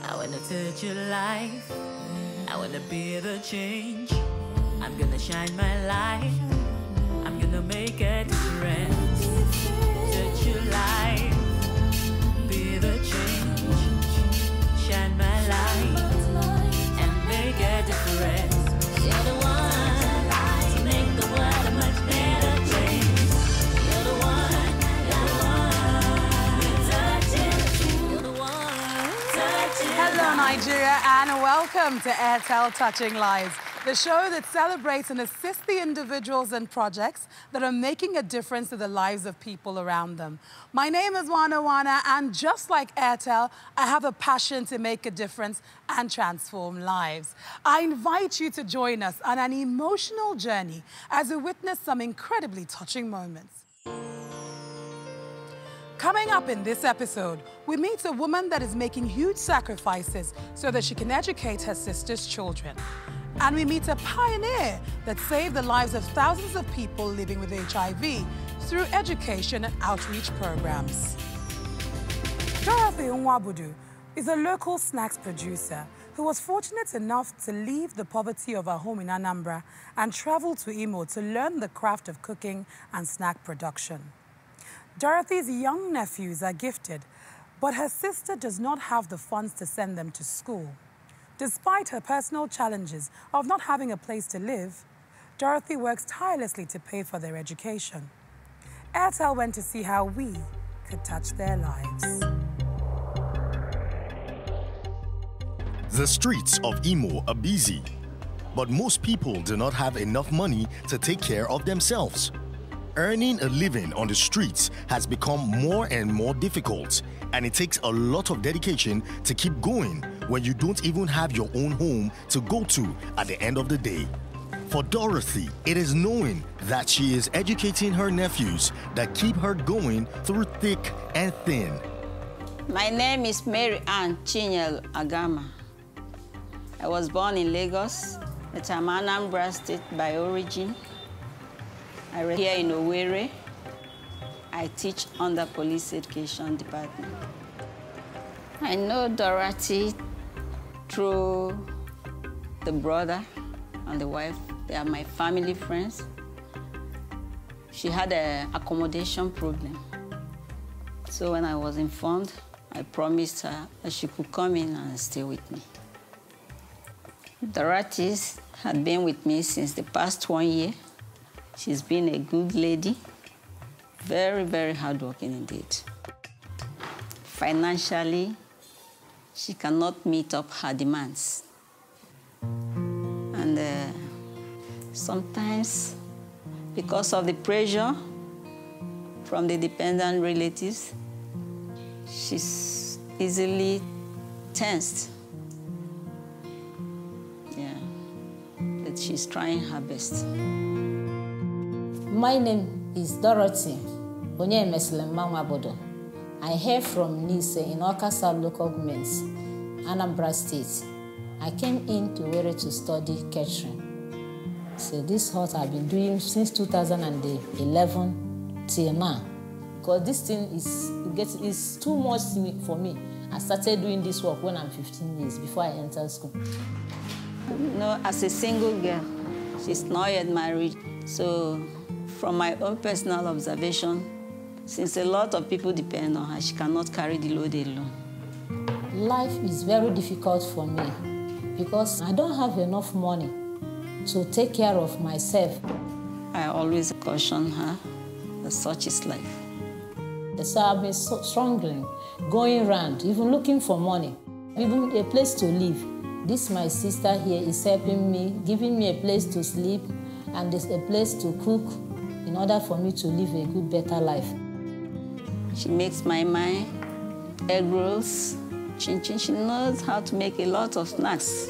I wanna touch your life. I wanna be the change. I'm gonna shine my light. I'm gonna make a difference. Touch your life. Be the change. Shine my light. And make a difference. You're the one to make the world a much better place. You're the one. You're the one. Touching. You're the one. Touching. Hello, Nigeria, and welcome to Airtel Touching Lives, the show that celebrates and assists the individuals and projects that are making a difference to the lives of people around them. My name is Wana Wana, and just like Airtel, I have a passion to make a difference and transform lives. I invite you to join us on an emotional journey as we witness some incredibly touching moments. Coming up in this episode, we meet a woman that is making huge sacrifices so that she can educate her sister's children. And we meet a pioneer that saved the lives of thousands of people living with HIV through education and outreach programs. Dorothy Nwabudu is a local snacks producer who was fortunate enough to leave the poverty of her home in Anambra and travel to Imo to learn the craft of cooking and snack production. Dorothy's young nephews are gifted, but her sister does not have the funds to send them to school. Despite her personal challenges of not having a place to live, Dorothy works tirelessly to pay for their education. Airtel went to see how we could touch their lives. The streets of Imo are busy, but most people do not have enough money to take care of themselves. Earning a living on the streets has become more and more difficult, and it takes a lot of dedication to keep going when you don't even have your own home to go to at the end of the day. For Dorothy, it is knowing that she is educating her nephews that keep her going through thick and thin. My name is Mary Ann Chinyel Agama. I was born in Lagos, but I'm Anambra State by origin. I read here in Owerri. I teach under Police Education Department. I know Dorothy through the brother and the wife. They are my family friends. She had an accommodation problem. So when I was informed, I promised her that she could come in and stay with me. Dorothy had been with me since the past 1 year. She's been a good lady, very, very hardworking indeed. Financially, she cannot meet up her demands. And sometimes, because of the pressure from the dependent relatives, she's easily tensed. Yeah, but she's trying her best. My name is Dorothy Nwabudu. I hail from Nise in Okasa local government, Anambra State. I came in to Owerri to study catering. So this is what I've been doing since 2011 till now. Because this thing is too much for me. I started doing this work when I'm 15 years, before I entered school. No, as a single girl, she's not yet married, so from my own personal observation, since a lot of people depend on her, she cannot carry the load alone. Life is very difficult for me because I don't have enough money to take care of myself. I always caution her that such is life. So I've been struggling, going around, even looking for money, even a place to live. This my sister here is helping me, giving me a place to sleep and a place to cook, in order for me to live a good, better life. She makes my mind, egg rolls, chin-chin. She knows how to make a lot of snacks.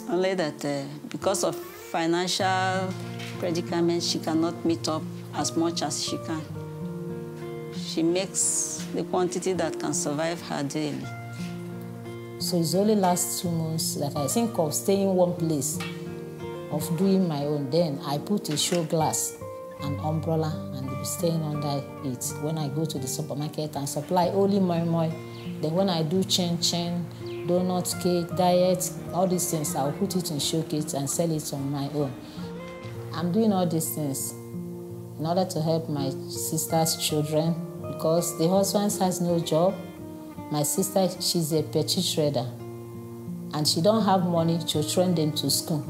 Only that because of financial predicament, she cannot meet up as much as she can. She makes the quantity that can survive her daily. So it's only last 2 months that I think of staying in one place, of doing my own. Then I put a show glass, an umbrella, and be staying under it when I go to the supermarket and supply only moi moi Then when I do chin-chin, donut, cake, diet, all these things, I'll put it in showcase and sell it on my own. I'm doing all these things in order to help my sister's children because the husband has no job. My sister, she's a petty trader and she don't have money to train them to school.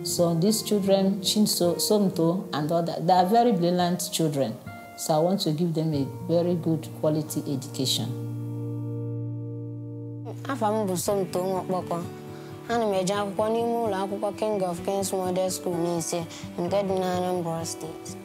So these children, Chinso, Somto, and other, they are very brilliant children. So I want to give them a very good quality education. Afam bụ Somto Nwokpoko. Ana m eje akwụkwọ n'ime ụlọ akwụkwọ King of Kings Model School n'Ise nke dị n'Anambra State.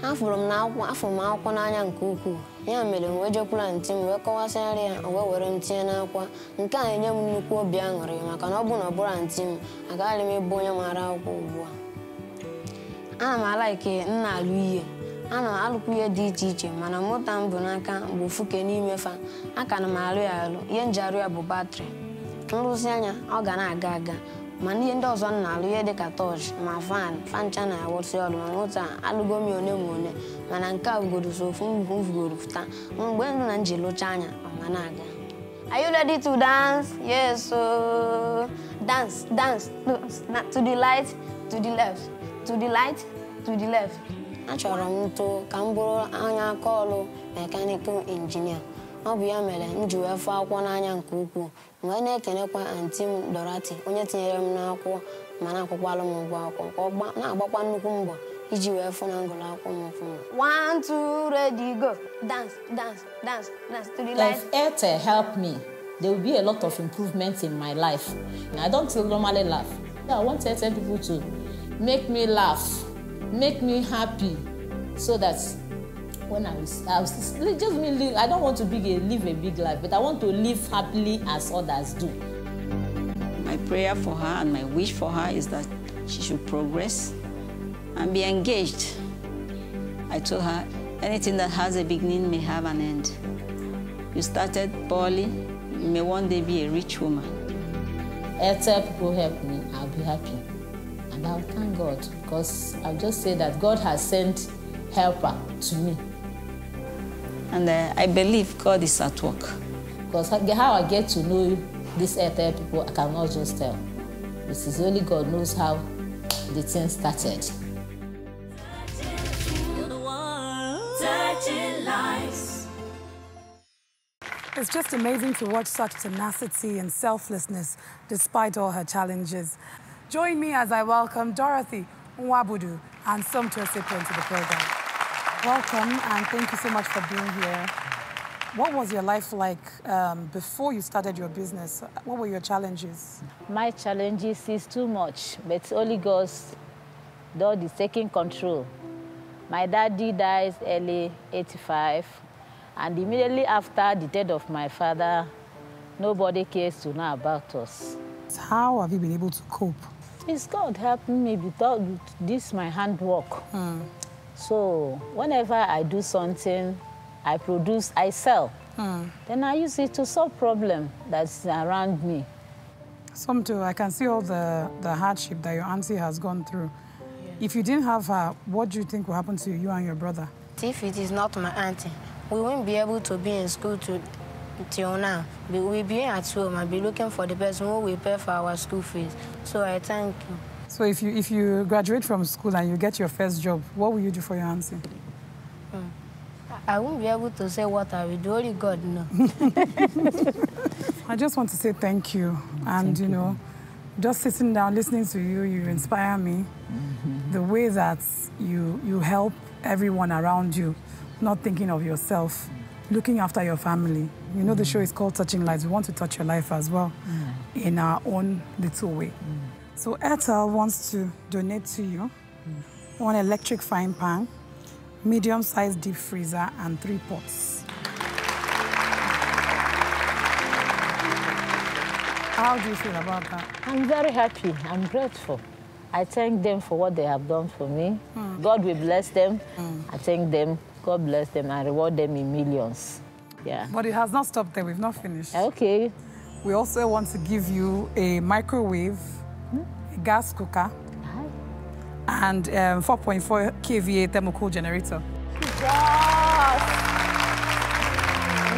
Afụrụ m akwụkwọ n'anya nke ukwuu. Ya mere m wee jekwuru ntị m wee kọwasịara ya wee were m tinye n'akwa. Nke a enye m nnukwu obi aṅụrị maka na ọ bụ na ọ bụrụ ntị m agaghị m ịbụ onye mara akwụkwọ ugbu a. Ana m alaike nna alụ ihe. Ana m alụkwa ihe dị iche iche mana moto m bụ n'aka bụ fuke n'ime fa. Aka na m alụ ya alụ. Ihe nji arụ ya bụ batrị. Nrụzi anya ọ ga na-aga aga. Mana ihe ndị ọzọ m na-alụ ihe dịka torch ma fancha na-awọsị ọrụ ma moto a alụgo m one ma one. Mana nke a bugoro so ofu mbugoro fụta. Mgbe ndụ na nji lụcha anya ọ ga na-aga. Are you ready to dance? Yes, so dance, dance, dance. To the light, to the left, to the light, to the left. Achọrọ m ntụ ka m bụrụ anya aka ọrụ mechanical engineer. Ọ bụ ya mere m ji wee fụọ akwụkwọ n'anya nke ukwuu. Mgbe na-ekenekwa anti m Dorothy onye tinyere m n'akwụkwọ ma na-akwụkwalụ m ụgwọ akwụkwọ na-agbakwa nnukwu mbọ iji wee fụ na ngụlụ akwụkwọ m ọfụma. 1, 2, ready, go. Dance, dance, dance, dance to the light. If Airtel helped me, there will be a lot of improvements in my life. And I don't normally laugh. I want Airtel people to make me laugh, make me happy, so that when I don't want to live a big life, but I want to live happily as others do. My prayer for her and my wish for her is that she should progress and be engaged. I told her, anything that has a beginning may have an end. You started poorly, you may one day be a rich woman. Airtel people help me, I'll be happy. And I'll thank God, because I'll just say that God has sent helper to me. And I believe God is at work. Because how I get to know these Airtel people, I cannot just tell. This is only God knows how the thing started. It's just amazing to watch such tenacity and selflessness despite all her challenges. Join me as I welcome Dorothy Nwabudu and Somto Osipwe into the program. Welcome and thank you so much for being here. What was your life like before you started your business? What were your challenges? My challenges is too much, but only God is taking control. My daddy died early 85, and immediately after the death of my father, nobody cares to know about us. How have you been able to cope? It's God helping me with this my handwork. So whenever I do something, I produce, I sell. Then I use it to solve problems that's around me. Somto, I can see all the hardship that your auntie has gone through. If you didn't have her, what do you think will happen to you and your brother? If it is not my auntie, we won't be able to be in school till now. We'll be at home and be looking for the person who will pay for our school fees. So I thank you. So if you graduate from school and you get your first job, what will you do for your auntie? I won't be able to say what I will do. Only God knows. I just want to say thank you. And, you know, just sitting down, listening to you, you inspire me. The way that you help everyone around you, not thinking of yourself, looking after your family. You know the show is called Touching Lives. We want to touch your life as well in our own little way. So Airtel wants to donate to you one electric frying pan, medium-sized deep freezer, and 3 pots. How do you feel about that? I'm very happy. I'm grateful. I thank them for what they have done for me. God will bless them. I thank them. God bless them and reward them in millions. Yeah. But it has not stopped there. We've not finished. Okay. We also want to give you a microwave, a gas cooker, and 4.4 kVA thermocool generator. Yes.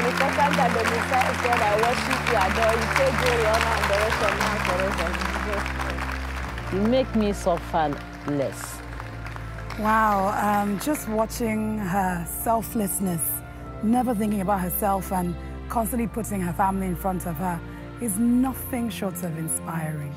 important that the Messiah said, I worship you, adore you, take glory, honor, and adoration now forever. You make me suffer less. Wow, just watching her selflessness, never thinking about herself and constantly putting her family in front of her is nothing short of inspiring.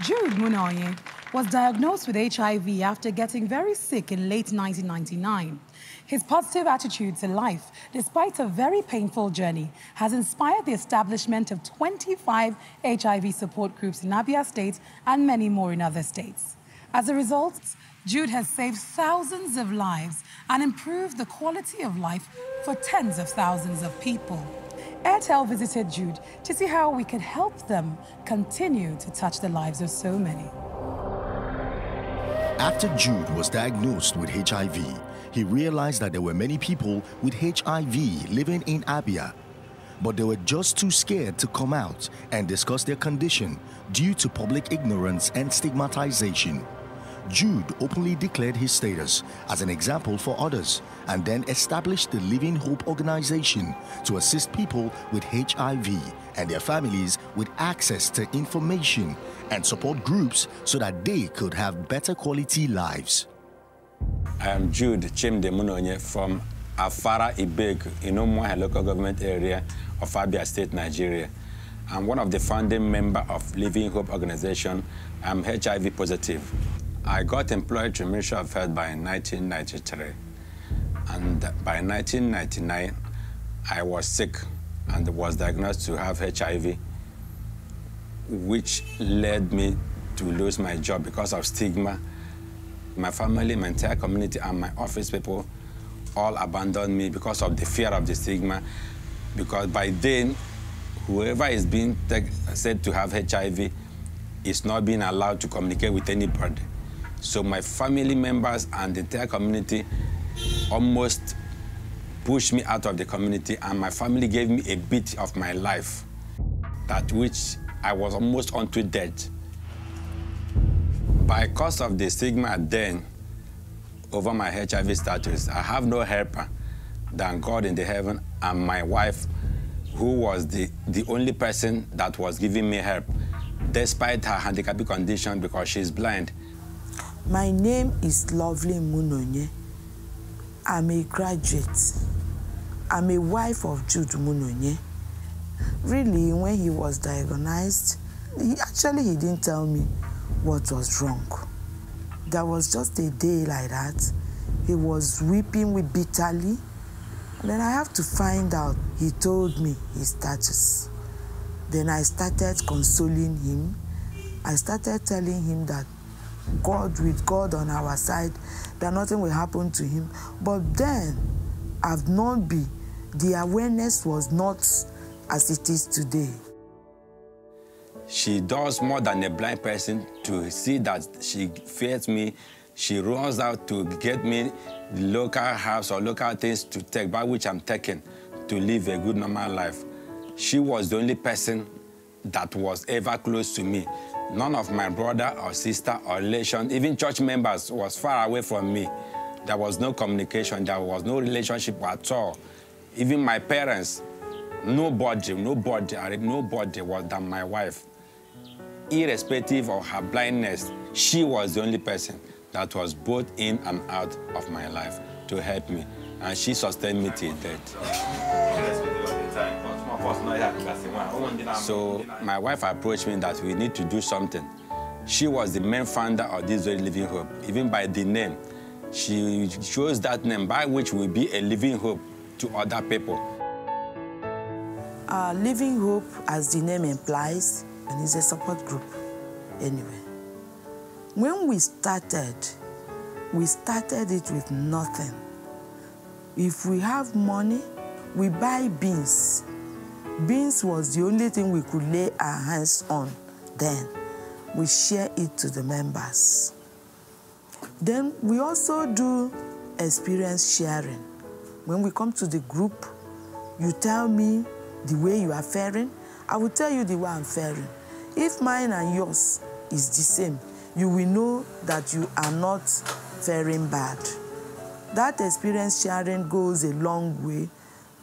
Jude Munoye was diagnosed with HIV after getting very sick in late 1999. His positive attitude to life, despite a very painful journey, has inspired the establishment of 25 HIV support groups in Abia State and many more in other states. As a result, Jude has saved thousands of lives and improved the quality of life for tens of thousands of people. Airtel visited Jude to see how we could help them continue to touch the lives of so many. After Jude was diagnosed with HIV, he realized that there were many people with HIV living in Abia, but they were just too scared to come out and discuss their condition due to public ignorance and stigmatization. Jude openly declared his status as an example for others and then established the Living Hope organization to assist people with HIV and their families with access to information and support groups so that they could have better quality lives. I am Jude Chimde Munonye from Afara Ibek in Umuahia local government area of Abia State, Nigeria. I'm one of the founding members of Living Hope organization. I'm HIV positive. I got employed to Ministry of Health by 1993. And by 1999, I was sick and was diagnosed to have HIV, which led me to lose my job because of stigma. My family, my entire community, and my office people all abandoned me because of the fear of the stigma. Because by then, whoever is being said to have HIV is not being allowed to communicate with anybody. So my family members and the entire community almost pushed me out of the community, and my family gave me a bit of my life, that which I was almost unto death. By cause of the stigma then over my HIV status, I have no helper than God in the heaven and my wife, who was the only person that was giving me help, despite her handicapped condition because she's blind. My name is Lovely Munonye. I'm a graduate. I'm a wife of Jude Munonye. Really, when he was diagnosed, he didn't tell me what was wrong. There was just a day like that. He was weeping bitterly. And then I have to find out. He told me his status. Then I started consoling him. I started telling him that with God on our side, that nothing will happen to him. But then, the awareness was not as it is today. She does more than a blind person to see that she fears me. She runs out to get me the local herbs or local things to take, by which I'm taking to live a good, normal life. She was the only person that was ever close to me. None of my brother or sister or relation, even church members, was far away from me. There was no communication, there was no relationship at all. Even my parents, nobody was than my wife. Irrespective of her blindness, she was the only person that was both in and out of my life to help me. And she sustained me till death. So my wife approached me that we need to do something. She was the main founder of this very Living Hope. Even by the name, she chose that name by which will be a living hope to other people. Living Hope, as the name implies, and is a support group anyway. When we started it with nothing. If we have money, we buy beans. Beans was the only thing we could lay our hands on then. We share it to the members. Then we also do experience sharing. When we come to the group, you tell me the way you are faring, I will tell you the way I'm faring. If mine and yours is the same, you will know that you are not faring bad. That experience sharing goes a long way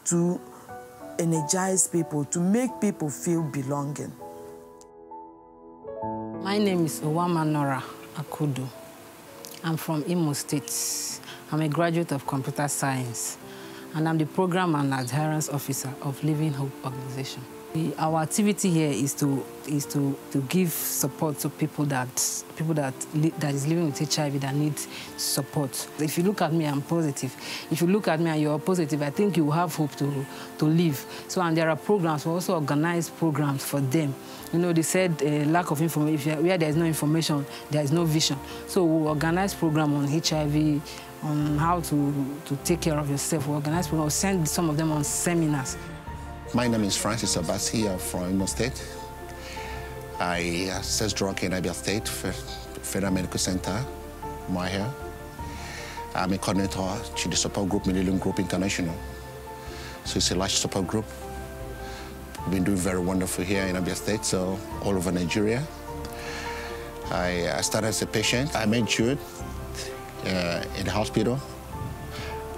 to energize people, to make people feel belonging. My name is Wana Wana Akudu. I'm from Imo State. I'm a graduate of computer science, and I'm the program and adherence officer of Living Hope organization. Our activity here is to give support to people that is living with HIV that need support. If you look at me, I'm positive. If you look at me and you're positive, I think you have hope to live. So, and there are programs. We also organize programs for them. You know, they said lack of information. Where there is no information, there is no vision. So we organize program on HIV, on how to take care of yourself. We organize programs. We send some of them on seminars. My name is Francis Abasi. I'm from Imo State. I assess drug in Abia State Federal Medical Center, Mahia. I'm a coordinator to the support group, Millennium Group International. So it's a large support group. We've been doing very wonderful here in Abia State, so all over Nigeria. I started as a patient. I met Jude in the hospital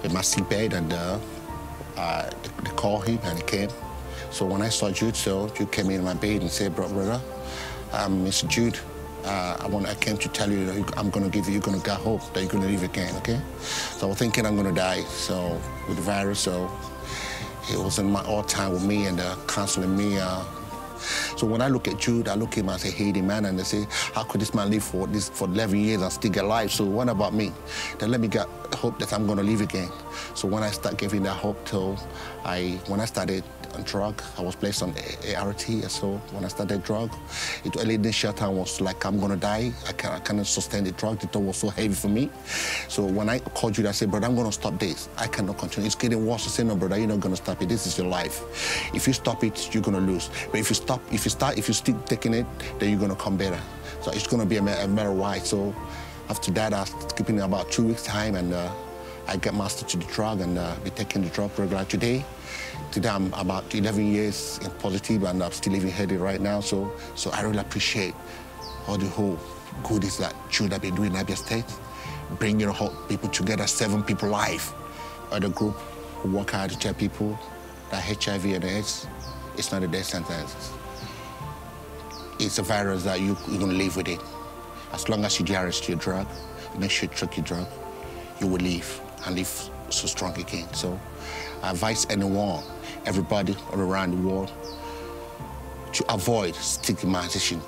with my sick bed, and they called him and he came. So when I saw Jude, Jude came in my bed and said, brother, Mr. Jude, I came to tell you that I'm going to give you, you're going to get hope that you're going to live again, okay? So I was thinking I'm going to die, so with the virus, so he was in my all time with me and counseling me. So when I look at Jude, I look at him as a hating man, and I say, how could this man live for 11 years and still get life? So what about me? Then let me get hope that I'm going to live again. So when I start giving that hope till when I started on drug, I was placed on ART. So when I started drug, it initial time was like, I'm going to die. I cannot sustain the drug. The drug was so heavy for me. So when I called you, I said, brother, I'm going to stop this. I cannot continue. It's getting worse. I said, no, brother, you're not going to stop it. This is your life. If you stop it, you're going to lose. But if you still taking it, then you're going to come better. So it's going to be a matter of why. So after that, I was keeping about 2 weeks' time, and I got mastered to the drug and be taking the drug regular today. Today I'm about 11 years in positive, and I'm still living healthy right now. So I really appreciate all the whole goodies that Jude have been doing in Abia State, bringing whole people together, 7 people live. Other group who work hard to tell people that HIV and AIDS, it's not a death sentence. It's a virus that you're going to live with it. As long as you DRS to your drug, make sure you take your drug, you will live and live so strong again. So I advise anyone, everybody all around the world, to avoid stigmatization.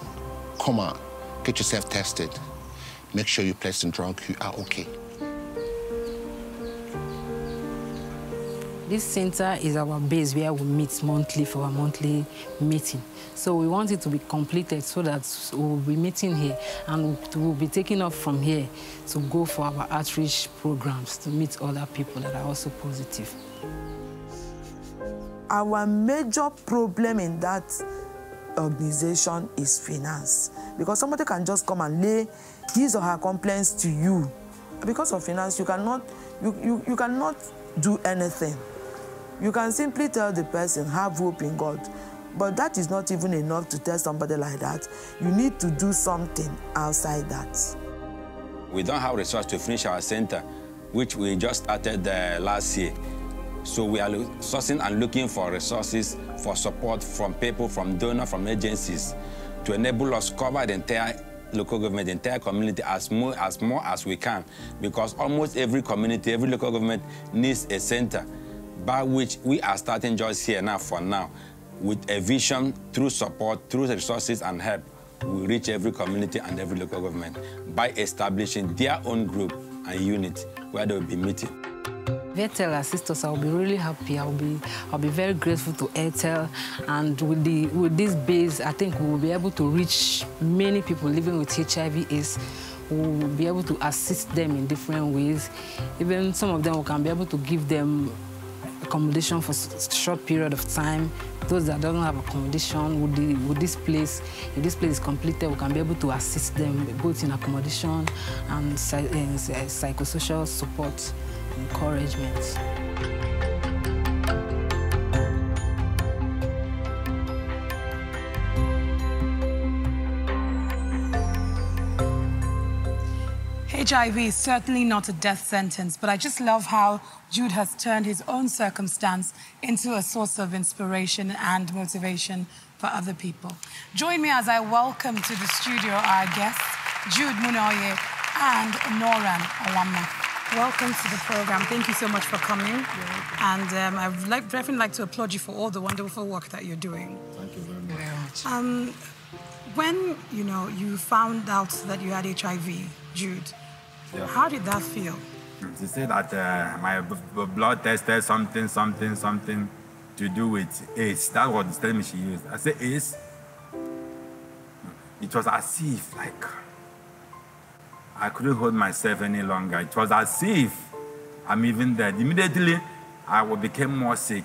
Come on, get yourself tested. Make sure you place in drug, you are okay. This center is our base where we meet monthly for our monthly meeting. So we want it to be completed so that we'll be meeting here and we'll be taking off from here to go for our outreach programs to meet other people that are also positive. Our major problem in that organization is finance. Because somebody can just come and lay his or her complaints to you. Because of finance, you cannot do anything. You can simply tell the person, have hope in God. But that is not even enough to tell somebody like that. You need to do something outside that. We don't have resources to finish our center, which we just started last year. So we are sourcing and looking for resources for support from people, from donors, from agencies, to enable us to cover the entire local government, the entire community as more as we can. Because almost every community, every local government needs a center, by which we are starting just here now for now. With a vision, through support, through resources and help, we reach every community and every local government by establishing their own group and unit where they will be meeting. Airtel assist us. I'll be really happy. I'll be very grateful to Airtel, and with this base, I think we will be able to reach many people living with HIV/AIDS. We will be able to assist them in different ways. Even some of them, we can be able to give them accommodation for a short period of time. Those that don't have accommodation, with this place, if this place is completed, we can be able to assist them both in accommodation and psychosocial support, encouragement. HIV is certainly not a death sentence, but I just love how Jude has turned his own circumstance into a source of inspiration and motivation for other people. Join me as I welcome to the studio our guests, Jude Munoye and Wana Wana. Welcome to the program. Thank you so much for coming. And I'd definitely like to applaud you for all the wonderful work that you're doing. Thank you very much. When, you found out that you had HIV, Jude, how did that feel? She said that my blood tested something to do with AIDS. That's what the statement she used. I said, AIDS? It was as if, like, I couldn't hold myself any longer. It was as if I'm even dead. Immediately, I became more sick.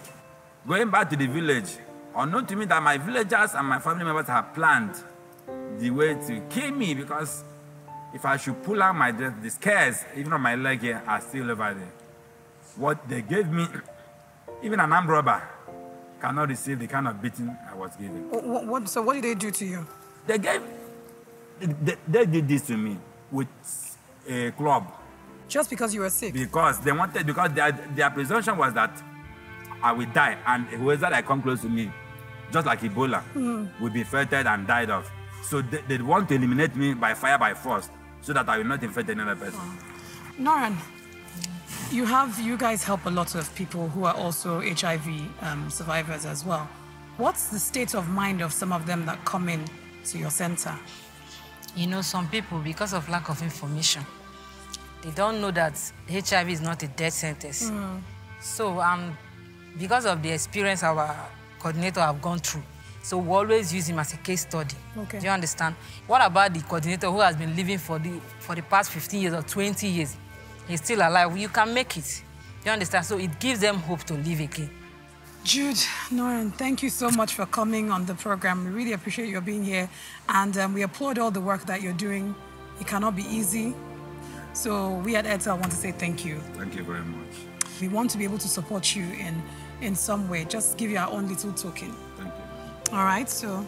Going back to the village, unknown to me that my villagers and my family members have planned the way to kill me, because if I should pull out my dress, the scars, even on my leg here, are still over there. What they gave me, even an armed robber cannot receive the kind of beating I was given. So what did they do to you? They did this to me with a club. Just because you were sick? Because their presumption was that I would die, and whoever that come close to me, just like Ebola, would be infected and died off. So they want to eliminate me by fire, by force, so that I will not infect another person. Noran, you guys help a lot of people who are also HIV survivors as well. What's the state of mind of some of them that come in to your center? Some people, because of lack of information, they don't know that HIV is not a death sentence. So, because of the experience our coordinator have gone through, so we always use him as a case study. Okay. Do you understand? What about the coordinator who has been living for the past 15 years or 20 years? He's still alive. You can make it. Do you understand? So it gives them hope to live again. Jude, Noran, thank you so much for coming on the program. We really appreciate your being here. And we applaud all the work that you're doing. It cannot be easy. So we at Airtel want to say thank you. Thank you very much. We want to be able to support you in some way. Just give you our own little token. Thank you. All right, so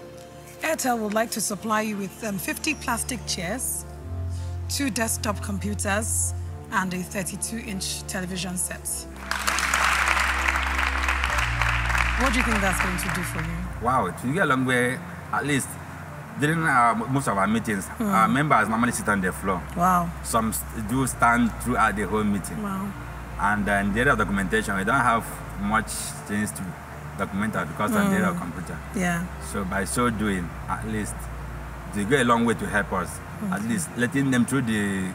Airtel would like to supply you with 50 plastic chairs, 2 desktop computers, and a 32-inch television set. What do you think that's going to do for you? Wow, to get a long way, at least during most of our meetings, our members normally sit on the floor. Wow. Some do stand throughout the whole meeting. Wow. And in the area of documentation, we don't have much things to document because of the area of computer. Yeah. So by so doing, at least, they go a long way to help us. At least letting them through the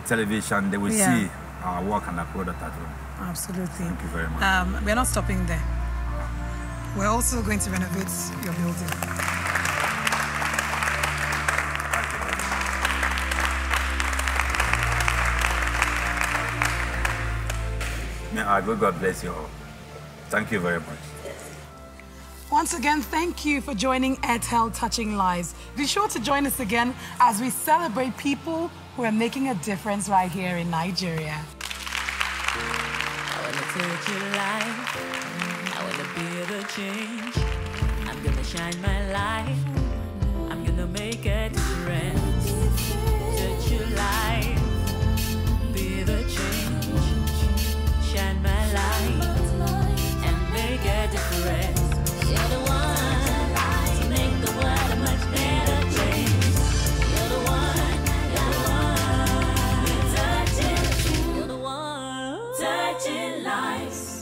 television, they will see our work and our product at home. Absolutely. Thank you very much. We're not stopping there. We're also going to renovate your building. May our good God bless you all. Thank you very much. Once again, thank you for joining Airtel Touching Lives. Be sure to join us again as we celebrate people who are making a difference right here in Nigeria. I wanna touch your life. I wanna be the change. I'm gonna shine my light. I'm gonna make a difference. Touch your life. Be the change. Shine my light and make a difference. You're the one to make the world a much better place. You're the one, you're the one touching lives.